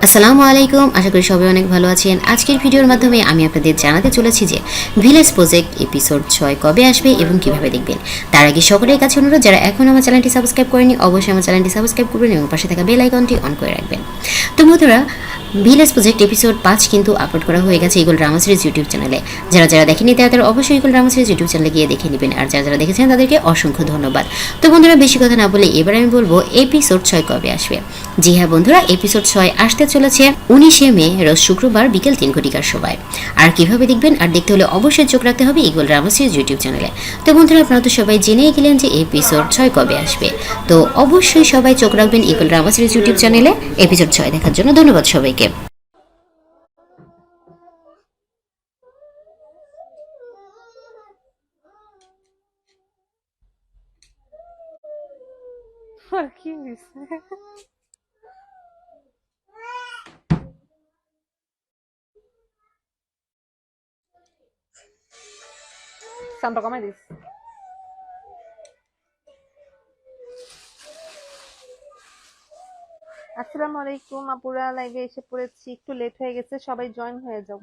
আসসালামু আলাইকুম, আশা করি সবাই অনেক ভালো আছেন। আজকের ভিডিওর মাধ্যমে আমি আপনাদের জানাতে চলেছি যে ভিলেজ প্রজেক্ট এপিসোড 6 কবে আসবে এবং কিভাবে দেখবেন। তার আগে সকলের কাছে অনুরোধ, যারা এখন আমার চ্যানেলটি সাবস্ক্রাইব করেনি অবশ্যই আমার চ্যানেলটি সাবস্ক্রাইব করবেন এবং পাশে থাকা বেল আইকনটি অন করে রাখবেন। তো বন্ধুরা, ভিলেজ প্রজেক্ট এপিসোড 5 কিন্তু আপলোড করা হয়ে গেছে ইগল ড্রামা সিরিজ ইউটিউব চ্যানেলে। যারা যারা দেখেনি তারা অবশ্যই ইগল ড্রামা সিরিজ ইউটিউব চ্যানেলে গিয়ে দেখে নেবেন, আর যারা যারা দেখেছেন তাদেরকে অসংখ্য ধন্যবাদ। তো বন্ধুরা, বেশি কথা না বলে এবার আমি বলবো এপিসোড 6 কবে আসবে। জি হ্যাঁ বন্ধুরা, এপিসোড 6 আসতে চলেছে 19শে মে, রোজ শুক্রবার বিকেল 3 ঘটিকার সময়। আর কিভাবে দেখবেন আর দেখতে হলে অবশ্যই চোখ রাখতে হবে ইগল ড্রামা সিরিজ ইউটিউব চ্যানেলে। তো বন্ধুরা, আপনারা তো সবাই জেনেই গেলেন যে এপিসোড 6 কবে আসবে। তো অবশ্যই সবাই চোখ রাখবেন ইগল ড্রামা সিরিজ ইউটিউব চ্যানেলে এপিসোড 6 দেখার জন্য। ধন্যবাদ সবাইকে। কি হয়েছে? সাউন্ডটা কমাই দিস। আসসালামু আলাইকুম আপুরা, লাইভে এসে পড়েছি, একটু লেট হয়ে গেছে, সবাই জয়েন হয়ে যাও।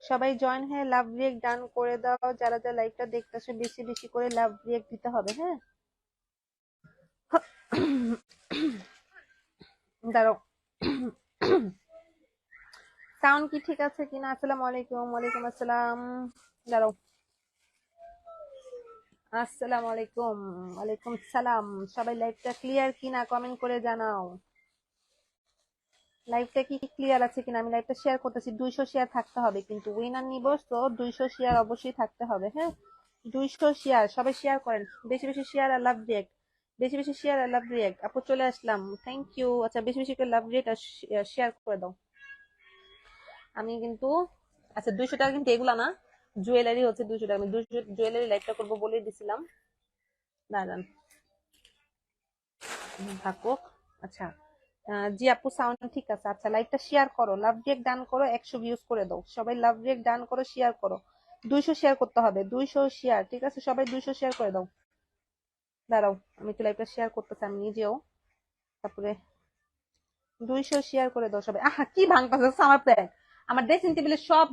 সবাই জয়েন হয়ে লাভ রিয়েক্ট ডান করে দাও। যারা যারা লাইভটা দেখতেছো বেশি বেশি করে লাভ রিয়েক্ট দিতে হবে, হ্যাঁ? দাঁড়াও, সাউন্ড কি ঠিক আছে কিনা? আসসালামু আলাইকুম। ওয়ালাইকুম আসসালাম। দাঁড়াও, আসসালামু আলাইকুম। ওয়ালাইকুম সালাম। সবাই লাইভটা ক্লিয়ার কিনা কমেন্ট করে জানাও। লাইভটা কি ক্লিয়ার আছে কিনা? আমি লাইভটা শেয়ার করতেছি। 200 শেয়ার থাকতে হবে, কিন্তু উইনার নিব, তো 200 শেয়ার অবশ্যই থাকতে হবে, হ্যাঁ? 200 শেয়ার, সবাই শেয়ার করেন, বেশি বেশি শেয়ার আর লাভ রিয়েক্ট, বেশি বেশি শেয়ার আর লাভ রিয়েক্ট। আপু চলে আসলাম, থ্যাংক ইউ। আচ্ছা, বেশি বেশি করে লাভ রিয়েক্ট আর শেয়ার করে দাও। আমি কিন্তু, আচ্ছা 200 টাকা কিন্তু এগুলা না, জুয়েলারি হচ্ছে 200 টাকা। আমি 200 জুয়েলারি লাইভটা করবো বলে দিছিলাম, দাঁড়ান থাকুক। আচ্ছা, জি আপু সাউন্ড ঠিক আছে। আচ্ছা, লাইভটা শেয়ার করো, লাভ রিয়েক্ট ডান করো, 100 ভিউজ করে দাও। সবাই লাভ রিয়েক্ট ডান করো, শেয়ার করো। 200 শেয়ার করতে হবে, 200 শেয়ার, ঠিক আছে? সবাই 200 শেয়ার করে দাও। দাঁড়াও, আমি তো লাইভটা শেয়ার করতেছি আমি নিজেও, তারপরে 200 শেয়ার করে দাও সবাই। আহা, কি ভাঙতেছে আমার প্ল্যান! আমার ড্রেসিং টেবিলে সব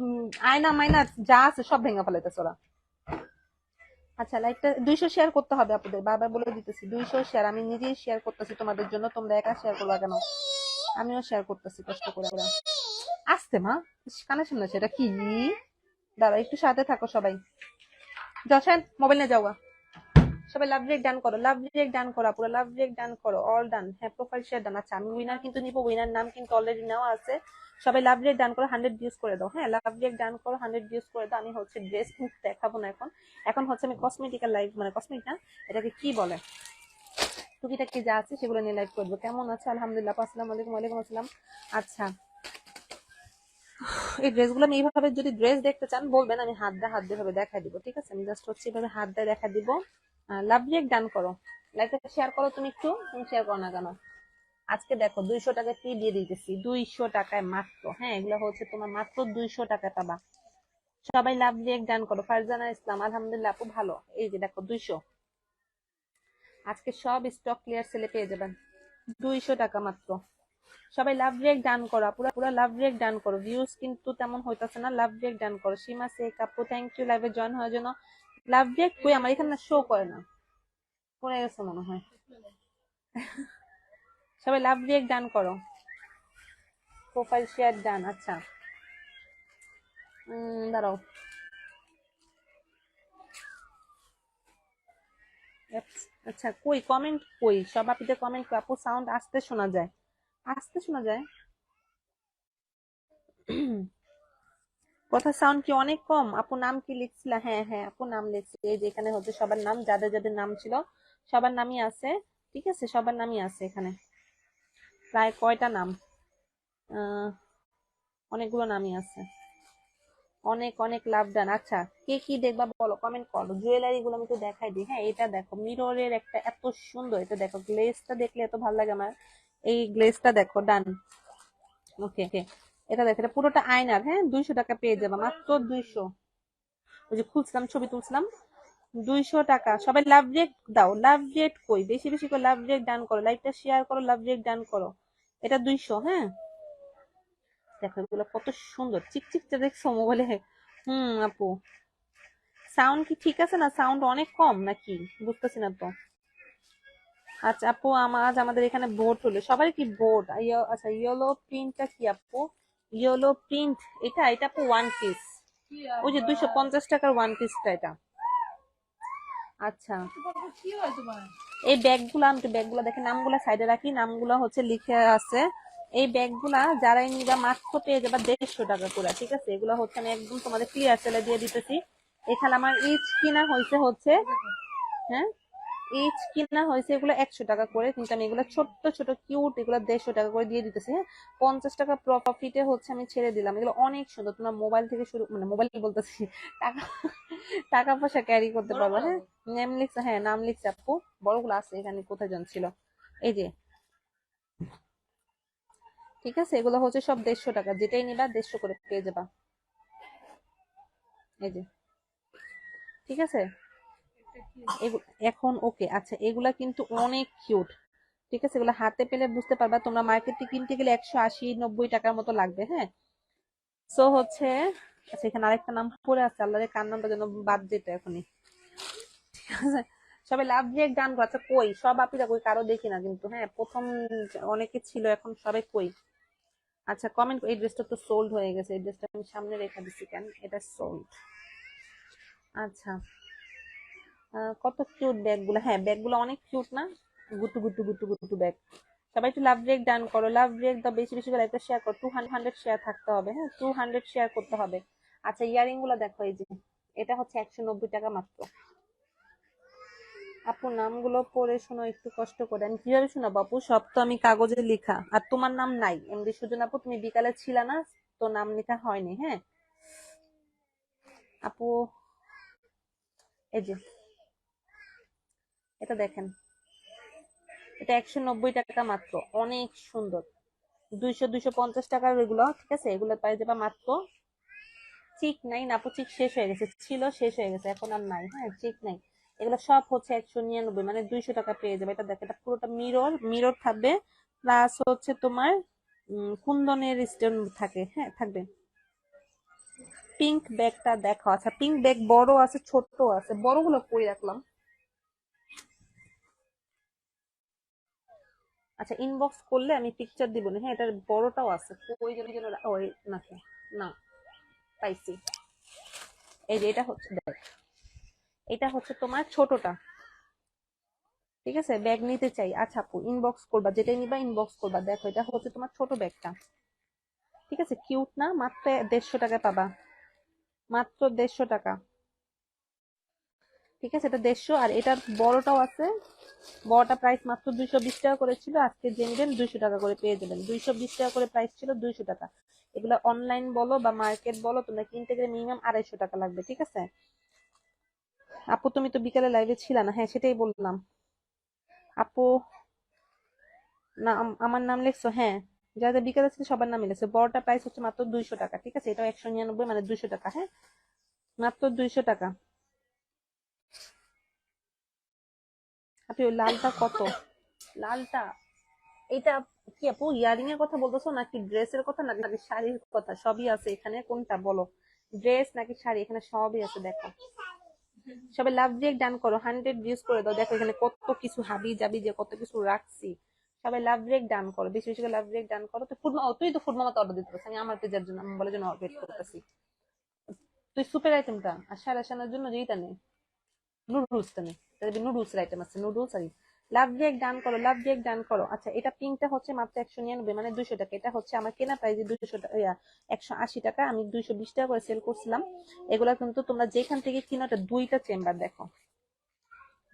আয়না মাইনা যা আছে সব ভেঙে ফেলাইতেছে ওরা। আচ্ছা, লাইভটা 200 শেয়ার করতে হবে আপনাদের, বারবার বলে দিতেছি 200 শেয়ার। আমি নিজেই শেয়ার করতেছি তোমাদের জন্য, তোমরা একা শেয়ার করবা কেন? আমিও শেয়ার করতেছি কষ্ট করে। আসতে মা, কানে শুনলে সেটা কি? দাঁড়া, একটু সাথে থাকো সবাই। যশান মোবাইল নিয়ে যাওয়া। সবাই লাভ রিয়েক্ট ডান করো, লাভ রিয়েক্ট ডান করো, পুরো লাভ রিয়েক্ট ডান করো, অল ডান। হ্যাঁ, প্রোফাইল শেয়ার ডান। আচ্ছা, আমি উইনার কিন্তু নিব, উইনার নাম কিন্তু অলরেডি নেওয়া আছে। সবাই লাভ রিয়েক্ট ডান করো, 100 ভিউজ করে দাও। হ্যাঁ, লাভ রিয়েক্ট ডান করো, 100 ভিউজ করে দাও। আমি হচ্ছে ড্রেস কিন্তু দেখাবো না এখন, এখন হচ্ছে আমি কসমেটিক্যাল লাইভ, মানে কসমেটিক না, এটাকে কি বলে, টুকিটাকি যা আছে সেগুলো নিয়ে লাইভ করবো। কেমন আছে? আলহামদুলিল্লাহ। আসসালামু আলাইকুম। ওয়ালাইকুম আসসালাম। আচ্ছা, এই ড্রেসগুলো আমি এইভাবে, যদি ড্রেস দেখতে চান বলবেন, আমি হাত দিয়ে ভাবে দেখা দিব, ঠিক আছে? আমি জাস্ট হচ্ছে এইভাবে হাত দিয়ে দেখা দিব। লাভ রিয়েক্ট ডান করো, লাইকটা শেয়ার করো। তুমি একটু, তুমি শেয়ার করো না কেন? আজকে দেখো 200 টাকা কি দিয়ে দিতেছি, 200 টাকায় মাত্র। হ্যাঁ, এগুলো হচ্ছে তোমার মাত্র 200 টাকা পাবা। সবাই লাভ রিয়েক্ট ডান করো। ফারজানা ইসলাম, আলহামদুলিল্লাহ আপু ভালো। এই যে দেখো 200, আজকে সব স্টক ক্লিয়ার সেলে পেয়ে যাবেন, 200 টাকা মাত্র। সবাই লাভ রিয়েক্ট ডান করো, পুরো পুরো লাভ রিয়েক্ট ডান করো। ভিউজ কিন্তু তেমন হইতাছে না, লাভ রিয়েক্ট ডান করো। সীমা শেখ আপু, থ্যাংক ইউ লাইভে জয়েন হওয়ার জন্য। লাভ রিয়েক্ট কই আমার এখানে শো করে না, পড়ে গেছে মনে হয়। সবাই লাভ রিয়েক্ট ডান করো, প্রোফাইল শেয়ার ডান। আচ্ছা, দাঁড়াও, আচ্ছা কই কমেন্ট, কই সব আপুদের কমেন্ট? আপু সাউন্ড আসতে শোনা যায়, আসতে শোনা যায়। কথা সাউন্ড কি অনেক কম? আপু নাম কি লিখছিলা? হ্যাঁ হ্যাঁ আপু নাম লিখছি, এই যে এখানে হচ্ছে সবার নাম, যাদের যাদের নাম ছিল সবার নামই আছে, ঠিক আছে? সবার নামই আছে এখানে। প্রায় কয়টা নাম, অনেকগুলো নামই আছে, অনেক অনেক লাভ ডান। আচ্ছা, কে কি দেখবা বলো, কমেন্ট করো। জুয়েলারি গুলো আমি তো দেখাই দিই। হ্যাঁ, এটা দেখো মিররের একটা, এত সুন্দর। এটা দেখো, গ্লেজটা দেখলে এত ভালো লাগে আমার। এই গ্লেজটা দেখো, ডান। ওকে, এটা দেখো, এটা পুরোটা আয়নার। হ্যাঁ, 200 টাকা পেয়ে যাবে, মাত্র 200। ওই যে খুলছিলাম, ছবি তুলছিলাম, 200 টাকা। সবাই লাভ রিয়েক্ট দাও, লাভ রিয়েক্ট কই? বেশি বেশি করে লাভ রিয়েক্ট ডান করো, লাইকটা শেয়ার করো, লাভ রিয়েক্ট ডান করো। এটা 200, হ্যাঁ দেখো এগুলো কত সুন্দর চিকচিকটা দেখছো মোবাইলে। আপু সাউন্ড কি ঠিক আছে না? সাউন্ড অনেক কম নাকি? বুঝতেছি না তো। আচ্ছা আপু, আজ আমাদের এখানে ভোট হলো, সবাই কি ভোট? আচ্ছা ইয়েলো প্রিন্টটা কি আপু? ইয়েলো প্রিন্ট, এটা এটা আপু ওয়ান পিস, ওই যে 250 টাকার ওয়ান পিসটা এটা। আচ্ছা এই ব্যাগগুলা, আমি ব্যাগগুলা দেখে নামগুলা সাইডে রাখি, নামগুলা হচ্ছে লিখে আছে। এই ব্যাগগুলা যারাই নিবা মাত্র পেয়ে যাবা 150 টাকা করে, ঠিক আছে? এগুলা হচ্ছে আমি একদম তোমাদের ক্লিয়ার সেলে দিয়ে দিতেছি। এখানে আমার ইচ কিনা হচ্ছে হ্যাঁ, ইচ কিনা হয়েছে এগুলো 100 টাকা করে, কিন্তু আমি এগুলো ছোট্ট ছোট কিউট, এগুলো 150 টাকা করে দিয়ে দিতেছি। হ্যাঁ, 50 টাকা প্রফিটে হচ্ছে আমি ছেড়ে দিলাম। এগুলো অনেক সুন্দর, তোমার মোবাইল থেকে শুরু, মানে মোবাইল বলতেছি, টাকা টাকা পয়সা ক্যারি করতে পারবো। হ্যাঁ, নাম লিখছে, হ্যাঁ নাম লিখছে আপু, বড়গুলো আছে এখানে, কোথায় জানছিল, এই যে। ঠিক আছে, এগুলো হচ্ছে সব 150 টাকা, যেটাই নিবা 150 করে পেয়ে যাবা, এই যে। ঠিক আছে, এখন ওকে। আচ্ছা এগুলা কিন্তু অনেক কিউট, ঠিক আছে? এগুলো হাতে পেলে বুঝতে পারবা, তোমরা মার্কেটে কিনতে গেলে 180-90 টাকার মতো লাগবে। হ্যাঁ, সো হচ্ছে, আচ্ছা এখানে আরেকটা নাম পড়ে আছে, আল্লাহরে কার নামটা যেন বাদ যেত এখনই। ঠিক আছে, সবাই লাভ দিয়ে গান করো। আচ্ছা কই সব আপিরা, কই কারো দেখি না কিন্তু। হ্যাঁ, প্রথম অনেকে ছিল, এখন সবাই কই? আচ্ছা কমেন্ট, এই ড্রেসটা তো সোল্ড হয়ে গেছে, এই ড্রেসটা আমি সামনে রেখে দিচ্ছি কেন, এটা সোল্ড। আচ্ছা কত কিউট ব্যাগগুলো, হ্যাঁ ব্যাগগুলো অনেক কিউট না? গুটু গুটু গুটু গুটু ব্যাগ। সবাই একটু লাভ ব্রেক ডান করো, লাভ ব্রেক দাও, বেশি বেশি করে লাইভটা শেয়ার করো। 200 শেয়ার থাকতে হবে, হ্যাঁ 200 শেয়ার করতে হবে। আচ্ছা ইয়ারিং গুলো দেখো, এই যে এটা হচ্ছে 190 টাকা মাত্র। আপু নামগুলো পড়ে শোনো একটু কষ্ট করে, আমি কিভাবে শোনাবো আপু? সব তো আমি কাগজে লেখা, আর তোমার নাম নাই। এমডি সুজন আপু, তুমি বিকালে ছিল না, তো নাম লেখা হয়নি। হ্যাঁ আপু, এই যে এটা দেখেন, এটা 190 টাকা মাত্র, অনেক সুন্দর। 200-250 টাকার এগুলো, ঠিক আছে? এগুলো পাই যাবা মাত্র। চিক নাই না আপু, চিক শেষ হয়ে গেছে, ছিল শেষ হয়ে গেছে, এখন আর নাই। হ্যাঁ চিক নাই, এগুলো সব হচ্ছে 199, মানে 200 টাকা পেয়ে যাবে। এটা দেখো, এটা পুরোটা মিরর মিরর থাকবে, প্লাস হচ্ছে তোমার কুন্দনের স্টোন থাকে, হ্যাঁ থাকবে। পিঙ্ক ব্যাগটা দেখো, আচ্ছা পিঙ্ক ব্যাগ বড় আছে ছোট আছে, বড়গুলো কই রাখলাম? আচ্ছা ইনবক্স করলে আমি পিকচার দিব না। হ্যাঁ এটার বড়টাও আছে, কই যেন ওই নাকি, না পাইছি, এই যে এটা হচ্ছে দেখ, এটা হচ্ছে তোমার ছোটটা, ঠিক আছে? ব্যাগ নিতে চাই, আচ্ছা আপু ইনবক্স করবা, যেটাই নিবা ইনবক্স করবা। দেখো এটা হচ্ছে তোমার ছোট ব্যাগটা, ঠিক আছে? কিউট না? মাত্র 150 টাকা পাবা, মাত্র 150 টাকা, ঠিক আছে? এটা 150, আর এটার বড়টাও আছে, বড়টা প্রাইস মাত্র 220 টাকা করে ছিল, আজকে যে নেবেন 200 টাকা করে পেয়ে যাবেন। 220 টাকা করে প্রাইস ছিল, 200 টাকা। এগুলো অনলাইন বলো বা মার্কেট বলো, তোমরা কিনতে গেলে মিনিমাম 250 টাকা লাগবে, ঠিক আছে? আপু তুমি তো বিকালে লাইভে ছিল না, হ্যাঁ সেটাই বললাম। আপু না, আমার নাম লিখছো, হ্যাঁ যাদের বিকালে ছিল সবার নাম লিখছে। বড়টা প্রাইস হচ্ছে মাত্র 200 টাকা, ঠিক আছে? এটাও 199, মানে 200 টাকা। হ্যাঁ মাত্র 200 টাকা। আপনি ওই লালটা কত? লালটা, এটা কি আপু ইয়ারিং এর কথা বলতেছো, নাকি ড্রেসের কথা, নাকি শাড়ির কথা? সবই আছে এখানে, কোনটা বলো? ড্রেস নাকি শাড়ি? এখানে সবই আছে, দেখো। সবাই লাভ দিয়ে ডান করো, 100 ভিউজ করে দাও। দেখো এখানে কত কিছু হাবি জাবি যে কত কিছু রাখছি। সবাই লাভ ব্রেক ডান করো, বেশি বেশি করে লাভ ব্রেক ডান করো। তো ফুড, তুই তো ফুড মামাতে অর্ডার দিতে পারছিস, আমি আমার পেজের জন্য, আমি বলার জন্য ওয়েট করতেছি। তুই সুপের আইটেমটা আর সারাসানোর জন্য যেইটা নেই, নুডলসটা নেই, তাহলে নুডলস আইটেম আছে, নুডলস আর লাভ ব্রেক ডান করো, লাভ ব্রেক ডান করো। আচ্ছা এটা পিঙ্কটা হচ্ছে মাত্র 199, মানে 200 টাকা। এটা হচ্ছে আমার কেনা প্রাইস 200 টাকা, 180 টাকা, আমি 220 টাকা করে সেল করছিলাম। এগুলা কিন্তু তোমরা যেখান থেকে কিনো, এটা দুইটা চেম্বার, দেখো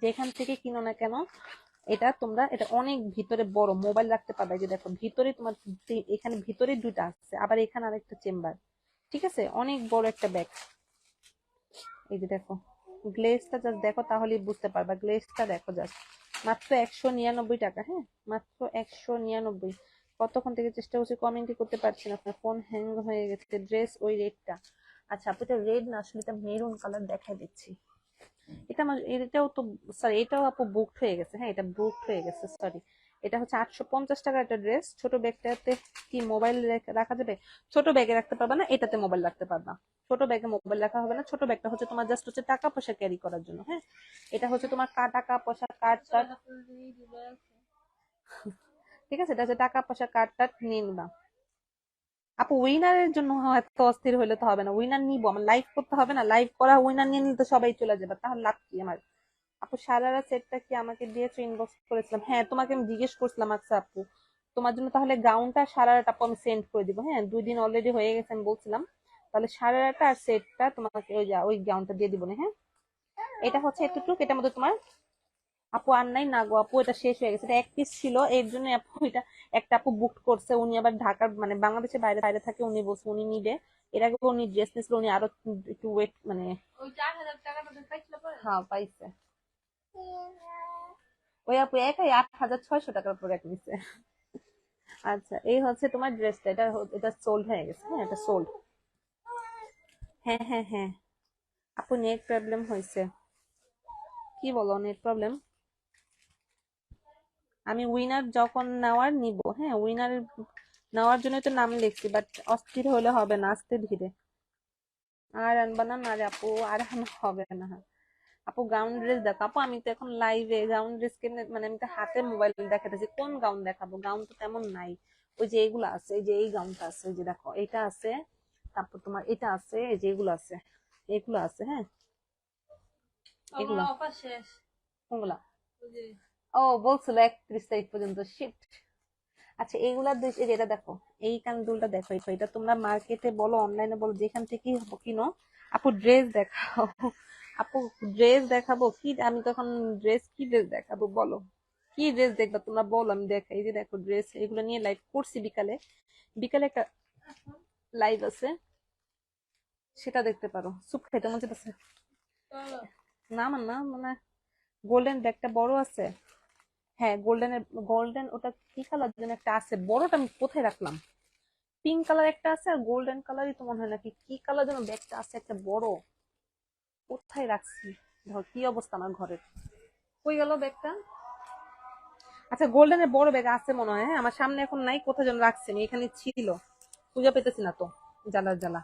যেখান থেকে কিনো না কেন, এটা তোমরা, এটা অনেক ভিতরে বড়, মোবাইল রাখতে পারবে। এই যে দেখো ভিতরে তোমার, এখানে ভিতরে দুইটা আছে, আবার এখানে আরেকটা চেম্বার, ঠিক আছে? অনেক বড় একটা ব্যাগ। এই যে দেখো গ্লেজটা জাস্ট দেখো, তাহলেই বুঝতে পারবা। গ্লেজটা দেখো জাস্ট, মাত্র 199 টাকা। হ্যাঁ মাত্র 199। কতক্ষণ থেকে চেষ্টা করছি, কমেন্টই করতে পারছি না, আপনার ফোন হ্যাং হয়ে গেছে। ড্রেস ওই রেডটা, আচ্ছা আপু এটা রেড না, আসলে এটা মেরুন কালার দেখাই দিচ্ছি। এটা আমার, এটাও তো, সরি এটাও আপু বুকড হয়ে গেছে। হ্যাঁ এটা বুকড হয়ে গেছে, সরি। এটা হচ্ছে 850 টাকা একটা ড্রেস। ছোট ব্যাগটাতে কি মোবাইল রাখা যাবে? ছোট ব্যাগে রাখতে পারবা না, এটাতে মোবাইল রাখতে পারবা। ছোট ব্যাগে মোবাইল রাখা হবে না। ছোট ব্যাগটা হচ্ছে তোমার জাস্ট হচ্ছে টাকা পয়সা ক্যারি করার জন্য। হ্যাঁ, এটা হচ্ছে তোমার টাকা পয়সা কার্ড টার্ড, ঠিক আছে, এটা হচ্ছে টাকা পয়সা কার্ড টার্ড নিয়ে নিবা। আপু উইনারের জন্য এত অস্থির হইলে তো হবে না। উইনার নিবো, আমার লাইভ করতে হবে না? লাইভ করা উইনার নিয়ে নিলে তো সবাই চলে যাবে, তাহলে লাভ কি আমার? আপু সারারা সেটটা কি আমাকে দিয়েছো? ইনবক্স করেছিলাম, হ্যাঁ তোমাকে আমি জিজ্ঞেস করছিলাম। আচ্ছা আপু, তোমার জন্য তাহলে গাউনটা সারারাটা আপু আমি সেন্ড করে দিব। হ্যাঁ, 2 দিন অলরেডি হয়ে গেছে, আমি বলছিলাম। তাহলে সারারাটা আর সেটটা তোমাকে ওই গাউনটা দিয়ে দিব না? হ্যাঁ, এটা হচ্ছে এতটুক, এটার মধ্যে তোমার আপু আর নাই না গো আপু, এটা শেষ হয়ে গেছে। এটা 1 পিস ছিল, এর জন্য আপু এটা একটা আপু বুক করছে। উনি আবার ঢাকার মানে বাংলাদেশের বাইরে বাইরে থাকে, উনি বলছে উনি নিবে। এর আগে উনি ড্রেস নিয়েছিল, উনি আরো একটু ওয়েট মানে ওই 4000 টাকা পাইছিল পরে, হ্যাঁ পাইছে। ওই আপু একাই 8600 টাকার প্রোডাক্ট নিছে। আচ্ছা, এই হচ্ছে তোমার ড্রেসটা। এটা সোল্ড হয়ে গেছে। হ্যাঁ, এটা সোল্ড। হ্যাঁ হ্যাঁ হ্যাঁ, আপু নেট প্রবলেম হয়েছে। কি বলো, নেট প্রবলেম? আমি উইনার যখন নেওয়ার নিব। হ্যাঁ, উইনার নেওয়ার জন্য তো নাম লিখছি, বাট অস্থির হলে হবে না, আস্তে ধীরে। আর আনবা না? না রে আপু, আর আনা হবে না। আপু গাউন ড্রেস দেখো। আপু আমি তো এখন লাইভে গাউন ড্রেস কেমনে, মানে আমি তো হাতে মোবাইল দেখাতেছি, কোন গাউন দেখাবো? গাউন তো তেমন নাই। ওই যে এইগুলো আছে, এই যে এই গাউনটা আছে, এই যে দেখো এটা আছে, তারপর তোমার এটা আছে, এই যে এগুলো আছে, এগুলো আছে। হ্যাঁ, এগুলো কোনগুলা? ও বলছিল 31 তারিখ পর্যন্ত, শিট। আচ্ছা এইগুলা এই যে এটা দেখো, এই কান দুলটা দেখো, এটা তোমরা মার্কেটে বলো অনলাইনে বলো যেখান থেকেই কিনো। আপু ড্রেস দেখাও। আপু ড্রেস দেখাবো কি? আমি তখন ড্রেস, কি ড্রেস দেখাবো বলো? কি ড্রেস দেখবা তোমরা বলো, আমি দেখাই। এই যে দেখো ড্রেস, এগুলো নিয়ে লাইভ করছি বিকালে। বিকালে একটা লাইভ আছে, সেটা দেখতে পারো। সুপ খাইতে মন চাইতেছে না আমার, না মানে গোল্ডেন ব্যাগটা বড় আছে। হ্যাঁ গোল্ডেন ওটা কি কালার যেন একটা আছে, বড়টা আমি কোথায় রাখলাম? পিঙ্ক কালার একটা আছে, আর গোল্ডেন কালারই তো মনে হয়, নাকি কি কালার যেন ব্যাগটা আছে একটা বড়, কোথায় রাখছি? ধর কি অবস্থা আমার ঘরের, কই গেল ব্যাগটা? আচ্ছা গোল্ডেনের বড় ব্যাগ আছে মনে হয়, হ্যাঁ আমার সামনে এখন নাই, কোথায় যেন রাখছি আমি, এখানে ছিল, খুঁজে পেতেছি না তো। জ্বালা জ্বালা,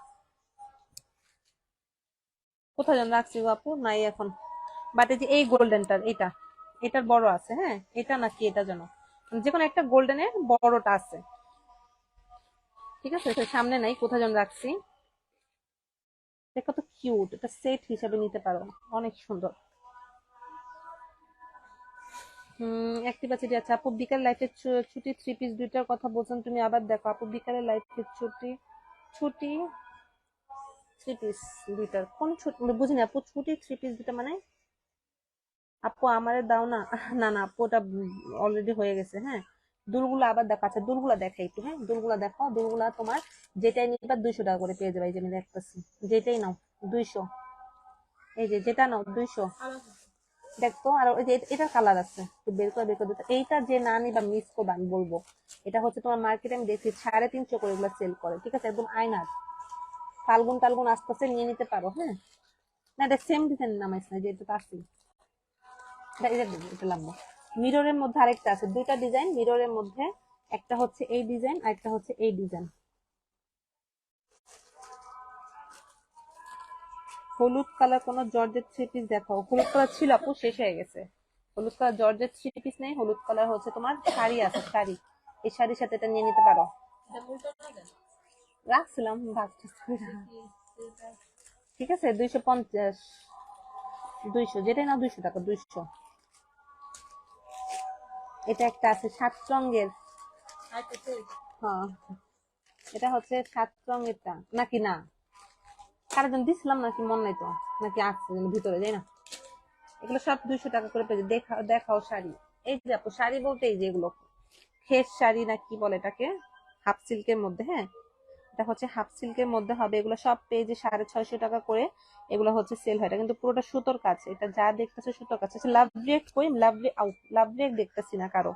কোথায় যেন রাখছি গো আপু, নাই এখন। বাট এই যে এই গোল্ডেনটার, এটার বড় আছে। হ্যাঁ, এটা নাকি এটা যেন, যে কোনো একটা গোল্ডেনের বড়টা আছে। ঠিক আছে, সামনে নাই, কোথায় যেন রাখছি। দেখো তো কিউট, এটা সেট হিসাবে নিতে পারো, অনেক সুন্দর। অ্যাক্টিভ আছে। আচ্ছা আপু বিকাল লাইফের ছুটি 3 পিস দুইটার কথা বলছেন তুমি, আবার দেখো আপু বিকালের লাইফের ছুটি, ছুটি 3 পিস দুইটার কোন ছুটি বুঝিনি আপু? ছুটি 3 পিস দুইটা মানে? আপু আমারে দাও না। না না আপু, ওটা অলরেডি হয়ে গেছে। হ্যাঁ, দুলগুলা আবার দেখো। আচ্ছা দুলগুলা দেখে একটু, হ্যাঁ দুলগুলা দেখো। দুলগুলা তোমার যেটাই নিবা 200 টাকা করে পেয়ে যাবে। এই যে আমি দেখতেছি, যেটাই নাও 200। এই যে যেটা নাও 200। দেখতো আর ওই যে এটার কালার আছে, বের করে দিতে। এইটা যে না নিবা মিস করবে, আমি বলবো। এটা হচ্ছে তোমার মার্কেটে আমি দেখছি 350 করে এগুলো সেল করে। ঠিক আছে, একদম আয়নার। ফাল্গুন টালগুন আস্তে নিয়ে নিতে পারো। হ্যাঁ, না এটা সেম ডিজাইন নামাইছ না, যে এটা আছে, এটা লাগবে। মিররের মধ্যে আরেকটা আছে, দুইটা ডিজাইন মিররের মধ্যে। একটা হচ্ছে এই ডিজাইন, আর একটা হচ্ছে এই ডিজাইন। হলুদ কালার কোন জর্জেট 3 পিস দেখাও। হলুদ কালার ছিল আপু, শেষ হয়ে গেছে। হলুদ কালার জর্জেট 3 পিস নেই। হলুদ কালার হচ্ছে তোমার শাড়ি আছে, শাড়ি। এই শাড়ির সাথে এটা নিয়ে নিতে পারো। রাখছিলাম ঠিক আছে, 250, 200 যেটাই না 200 টাকা, 200। এটা একটা আছে 7 রঙের। হ্যাঁ, এটা হচ্ছে 7 রঙেরটা নাকি না, কারণ দিছিলাম নাকি মন নাই তো, নাকি আছে ভিতরে যাই না। এগুলো সব 200 টাকা করে পেয়ে। দেখাও দেখাও শাড়ি। এই যে আপু শাড়ি বলতে এই যে এগুলো খেস শাড়ি না কি বলে এটাকে, হাফ সিল্কের মধ্যে। হ্যাঁ, এটা হচ্ছে হাফ সিল্কের মধ্যে হবে। এগুলো সব পেজে 650 টাকা করে এগুলো হচ্ছে সেল হয়। এটা কিন্তু পুরোটা সুতোর কাজ, এটা যা দেখতেছে সুতোর কাজ। লাভ রেক কই? লাভ রেক দেখতেছি না কারো,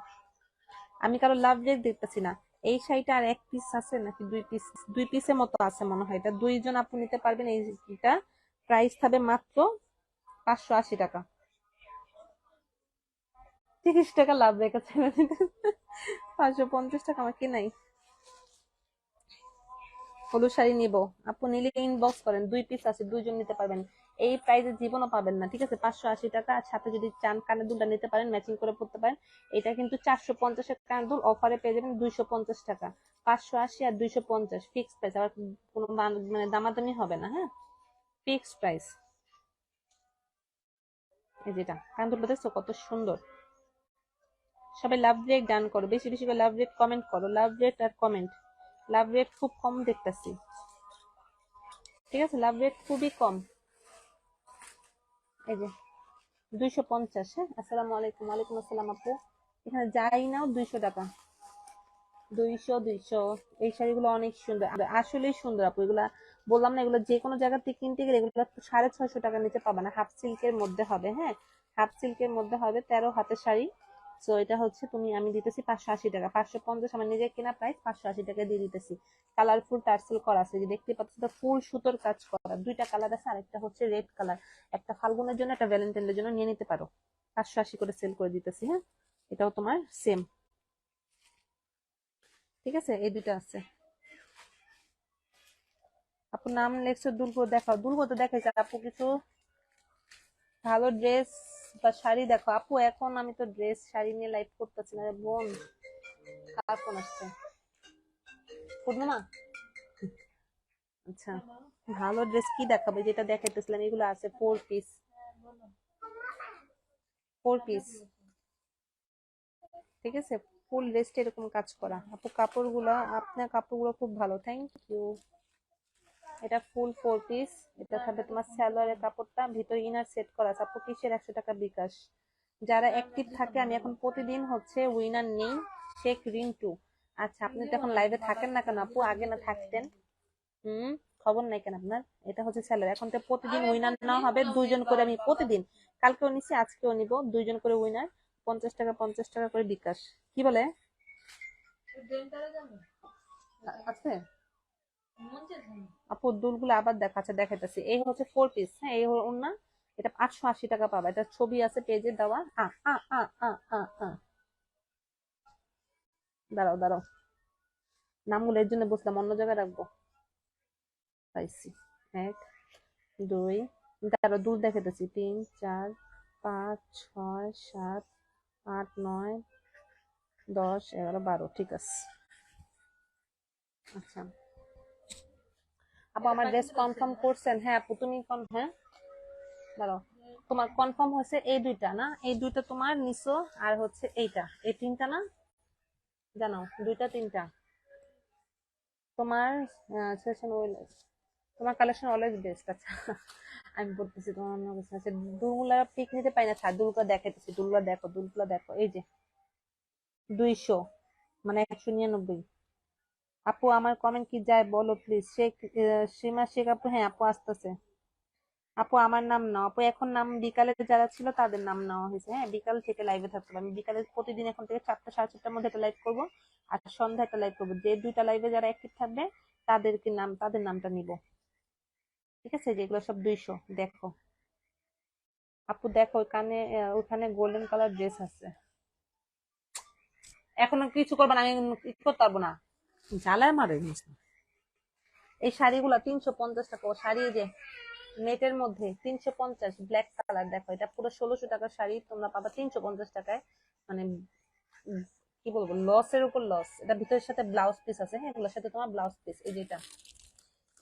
আমি কারো লাভ রেক দেখতেছি না। এই শাড়িটা আর 1 পিস আছে নাকি 2 পিস? 2 পিসের মতো আছে মনে হয়। এটা 2 জন আপু নিতে পারবেন। এইটা প্রাইস থাকবে মাত্র 580 টাকা। 30 টাকা লাভ রেখেছে। 550 টাকা আমার কি নাই। হলুদ শাড়ি নিব আপু, নিলে ইনবক্স করেন, 2 পিস আছে, 2জন নিতে পারবেন। এই প্রাইজে জীবনও পাবেন না, ঠিক আছে? 580 টাকা। আর সাথে যদি চান কানের দুলটা নিতে পারেন, ম্যাচিং করে পড়তে পারেন। এটা কিন্তু 450-এর কানের দুল, অফারে পেয়ে যাবেন 250 টাকা। 580 আর 250 ফিক্সড প্রাইস, আবার কোনো মানে দামাদামি হবে না, হ্যাঁ, ফিক্সড প্রাইস। এই যেটা কানের দুলটা দেখছো কত সুন্দর। সবাই লাভ রেট ডান করো, বেশি বেশি করে লাভ রেট কমেন্ট করো, লাভ রেট আর কমেন্ট। লাভ রেট খুব কম দেখতেছি, ঠিক আছে? লাভ রেট খুবই কম। এই যে 250, হ্যাঁ। আসসালামু আলাইকুম। ওয়ালাইকুম আসসালাম আপু। এখানে যাই নাও 200 টাকা। 200 200। এই শাড়িগুলো অনেক সুন্দর, আসলেই সুন্দর আপু। এগুলা বললাম না, এগুলো যে কোনো জায়গা থেকে কিনতে গেলে এগুলো 650 টাকার নিচে পাবে না। হাফ সিল্কের মধ্যে হবে, হ্যাঁ, হাফ সিল্কের মধ্যে হবে, 13 হাতের শাড়ি। তো এটা হচ্ছে তুমি, আমি দিতেছি 580 টাকা। 550 আমার নিজের কেনা প্রাইস, 580 টাকা দিয়ে দিতেছি। কালারফুল টার্সেল করা আছে, যে দেখতে পাচ্ছ, ফুল সুতোর কাজ করা। 2টা কালার আছে, আরেকটা হচ্ছে রেড কালার। একটা ফাল্গুনের জন্য, একটা ভ্যালেন্টাইনের জন্য নিয়ে নিতে পারো। 580 করে সেল করে দিতেছি, হ্যাঁ। এটাও তোমার সেম, ঠিক আছে? এই 2টা আছে। আপু নাম লেখছো দুলগো, দেখাও। দুলগো তো দেখাইছে আপু, কিছু ভালো ড্রেস বা শাড়ি দেখো আপু। এখন আমি তো ড্রেস শাড়ি নিয়ে লাইভ করতেছি না রে বোন। কার ফোন আসছে? পূর্ণিমা? আচ্ছা, ভালো ড্রেস কি দেখাবো? যেটা দেখাইতেছিলাম এগুলো আছে, 4 পিস। 4 পিস, ঠিক আছে? ফুল ড্রেসটা এরকম কাজ করা আপু। কাপড়গুলো, আপনার কাপড়গুলো খুব ভালো, থ্যাংক ইউ। এটা ফুল 4 পিস। এটা থাকবে তোমার সালোয়ারের কাপড়টা, ভিতরে ইনার সেট করা আছে আপু। কিসের 100 টাকা বিকাশ? যারা অ্যাক্টিভ থাকে, আমি এখন প্রতিদিন হচ্ছে উইনার নেই। শেখ রিন্টু। আচ্ছা, আপনি তো এখন লাইভে থাকেন না কেন আপু? আগে না থাকতেন? হুম, খবর নাই কেন আপনার? এটা হচ্ছে স্যালারি। এখন তো প্রতিদিন উইনার নেওয়া হবে, 2জন করে। আমি প্রতিদিন, কালকেও নিছি, আজকেও নিব, 2জন করে উইনার। 50 টাকা 50 টাকা করে বিকাশ। কি বলে? আছে আপু, দুলগুলো আবার দেখাচ্ছে, দেখাইতেছি। এই হচ্ছে 4 পিস, হ্যাঁ। এই হলো ওড়না। এটা 880 টাকা পাবা। এটা ছবি আছে পেজে দেওয়া। আ আ আ আ আ আ দাঁড়াও দাঁড়াও, নামগুলো এর জন্য বসলাম, অন্য জায়গায় রাখবো। পাইছি। 1 2, দাঁড়াও, দুল দেখাইতেছি। 3 4 5 6 7 8 9 10 11 12, ঠিক আছে। আচ্ছা আপু, আমার ড্রেস কনফার্ম করছেন? হ্যাঁ আপু, তুমি হ্যাঁ, দাঁড়াও। তোমার কনফার্ম হয়েছে এই 2টা না? এই 2টা তোমার নিছো, আর হচ্ছে এইটা, এই 3টা না? জানাও, 2টা 3টা তোমার। সেশন তোমার কালেকশন অলওয়েজ বেস্ট। আচ্ছা, আমি বলতেছি তোমার অন্য কিছু আছে। দুলগুলা পিক নিতে পাই না, ছাড়। দুলগুলা দেখাইতেছি, দুলগুলা দেখো, দুলগুলা দেখো। এই যে 200, মানে 199। আপু আমার কমেন্ট কি যায় বলো প্লিজ। শেখ সীমা শেখ আপু, হ্যাঁ আপু আসতেছে। আপু আমার নাম নাও আপু, এখন নাম বিকালে যারা ছিল তাদের নাম নেওয়া হয়েছে, হ্যাঁ। বিকাল থেকে লাইভে থাকতে হবে। আমি বিকালে প্রতিদিন এখন থেকে 4টা 4:30টার মধ্যে একটা লাইভ করবো, আর সন্ধ্যা একটা লাইভ করবো। যে 2টা লাইভে যারা অ্যাক্টিভ থাকবে তাদেরকে নাম, তাদের নামটা নিব, ঠিক আছে? যেগুলো সব 200। দেখো আপু, দেখো ওখানে, ওখানে গোল্ডেন কালার ড্রেস আছে। এখনো কিছু করবো না, আমি কিছু করতে পারবো না, জ্বালায় মারে। এই শাড়িগুলো 350 টাকা। ও শাড়ি, এই যে নেটের মধ্যে 350, ব্ল্যাক কালার। দেখো, এটা পুরো 1600 টাকার শাড়ি তোমরা পাবা 350 টাকায়। মানে কি বলবো, লসের উপর লস। এটা ভিতরের সাথে ব্লাউজ পিস আছে, হ্যাঁ। এগুলোর সাথে তোমার ব্লাউজ পিস, এই যেটা,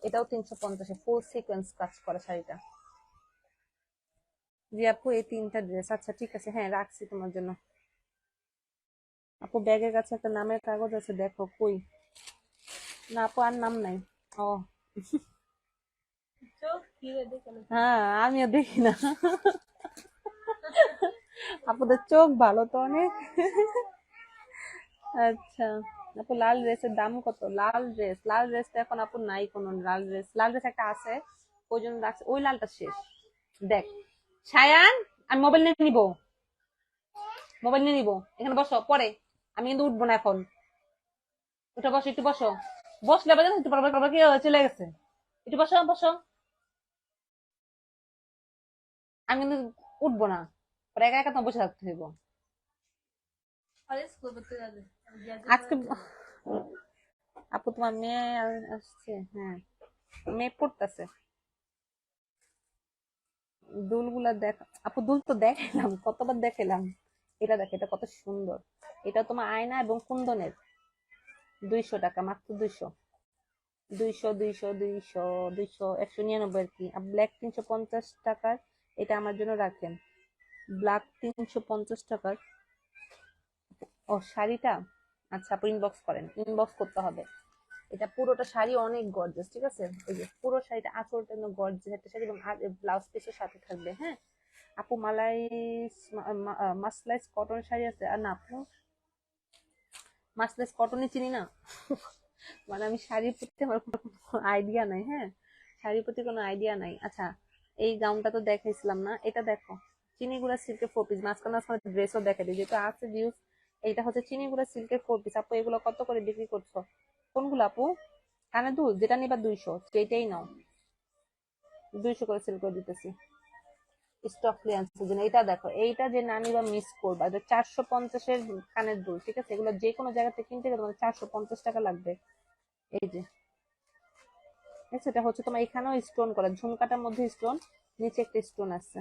এটাও 350-এ ফুল সিকোয়েন্স কাজ করা শাড়িটা। জি আপু, এই 3টা ড্রেস। আচ্ছা ঠিক আছে, হ্যাঁ রাখছি তোমার জন্য। আপু ব্যাগের কাছে একটা নামের কাগজ আছে, দেখো। কই? না আপু, আর নাম নাই। ও হ্যাঁ, আমিও দেখি না। আপুদের চোখ ভালো তো অনেক। আচ্ছা আপু, লাল ড্রেসের দাম কত? লাল ড্রেস, লাল ড্রেস তো এখন আপু নাই কোনো। লাল ড্রেস, লাল ড্রেস একটা আছে, ওই জন্য রাখছে। ওই লালটা শেষ। দেখ সায়ান, আমি মোবাইল নিয়ে নিবো, মোবাইল নিয়ে নিবো। এখানে বসো, পরে আমি কিন্তু উঠবো না এখন। উঠে বসো, একটু বসো। বসলে বাজে একটু পর পর কি চলে গেছে। একটু বসো বসো, আমি কিন্তু উঠবো না, পরে একা একা তোমার বসে থাকতে হইব। আজকে আপু তোমার মেয়ে আসছে? হ্যাঁ, মেয়ে পড়তেছে। দুলগুলা দেখ আপু, দুল তো দেখাইলাম, কতবার দেখাইলাম। এটা দেখ, এটা কত সুন্দর। এটা তোমার আয়না এবং কুন্দনের। 200 টাকা, মাত্র 200। 199 আর কি। আর ব্ল্যাক 350 টাকার। এটা আমার জন্য রাখেন। ব্ল্যাক 350 টাকার। ও শাড়িটা, আচ্ছা আপু ইনবক্স করেন, ইনবক্স করতে হবে। এটা পুরোটা শাড়ি অনেক গর্জিয়াস, ঠিক আছে? এই যে পুরো শাড়িটা, আঁচলটা গর্জিয়াস একটা শাড়ি, এবং ব্লাউজ পিসের সাথে থাকবে। হ্যাঁ আপু, মাসলাইস কটন শাড়ি আছে? আর না আপু, মাসলাইস কটনই চিনি না। মানে আমি শাড়ির প্রতি আমার কোনো আইডিয়া নাই। হ্যাঁ, শাড়ির প্রতি কোনো আইডিয়া নাই। আচ্ছা, এই গাউনটা তো দেখাইছিলাম না, এটা দেখো। চিনিগুড়া সিল্কের 4 পিস, মাঝখানে মাঝখানে ড্রেসও দেখা দিই, যেটা আছে ভিউজ। এইটা হচ্ছে চিনিগুড়া সিল্কের 4 পিস। আপু এগুলো কত করে বিক্রি করছো? কোনগুলো আপু? কানে দুল, যেটা নিবা 200, সেইটাই নাও। 200 করে সেল করে দিতেছি। স্টক ক্লিয়ারেন্সের জন্য। এটা দেখো, এইটা যে না নিবা মিস করবা। এটা 450-এর কানের দুল, ঠিক আছে? এগুলো যে কোনো জায়গা থেকে কিনতে গেলে তোমার 450 টাকা লাগবে। এই যে, সেটা হচ্ছে তোমার এখানেও স্টোন করা, ঝুমকাটার মধ্যে স্টোন, নিচে একটা স্টোন আছে।